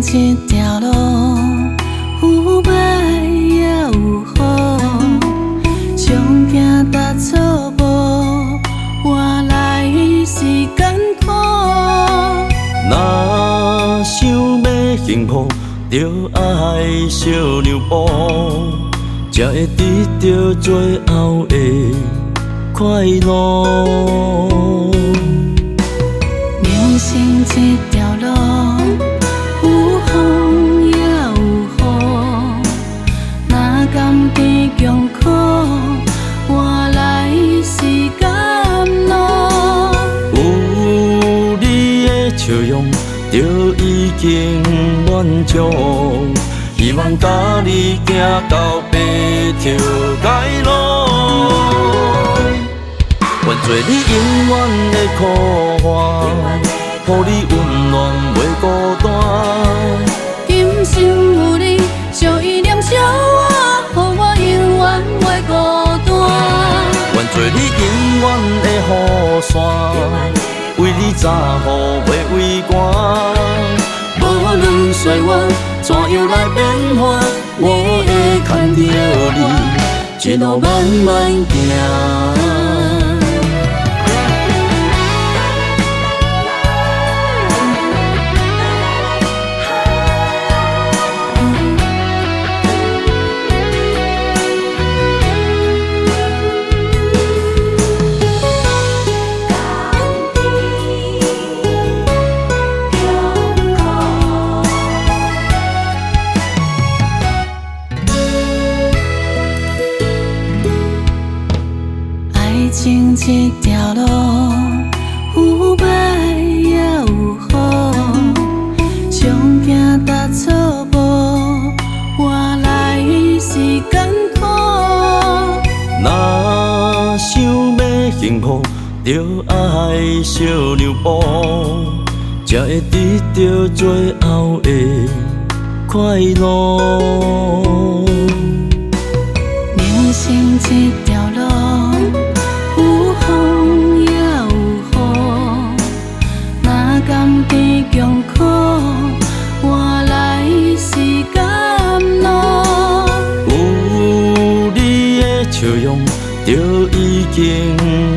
生一条路，有歹也有好，常行踏错步，换来是艰苦。若想要幸福，就爱小两步，才会得到最后的快乐。人生一条路，有风也有雨，若甘甜强苦，换来是甘露。有你的笑容，就已经满足。希望甲你行到白头偕老，愿做你永远的靠岸，予你温暖袂孤单。今生有你，相依念相偎，予我永远袂孤单。愿做你永远的雨伞，为你早雨袂畏寒。无论岁月怎样来变化，我会牵着你，一路慢慢行。爱情一条路，有歹也有好，常行踏错步，换来是艰苦。若想要幸福，就爱小两步，才会得到最后的快乐。人生一条路，有风也有雨，若甘甜强苦，换来是甘露。有你的笑容，就已经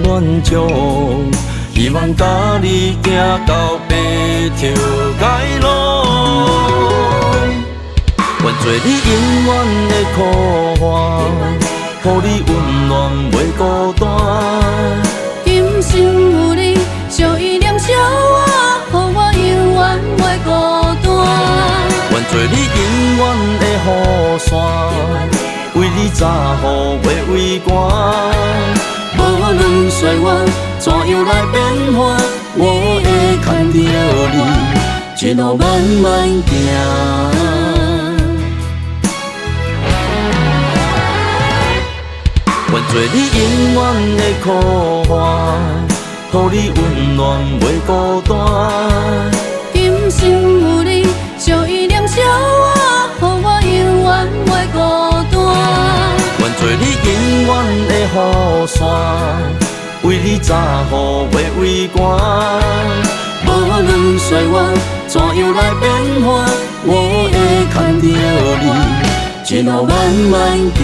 满足。希望甲你行到白头偕老，愿做你永远的靠岸，予你温暖袂孤单。今生有你，相依念相偎，予我永远袂孤单。愿做你永远的雨伞，为你早雨袂畏寒。无论岁月怎样来变化，我会牵着你，一路慢慢行。愿做你永远的靠岸，予你温暖袂孤单。今生有你，相依念相偎，予我永远袂孤单。愿做你永远的雨伞，为你早雨袂畏寒。无论岁月怎样来变化，我会牵着你，一路慢慢行。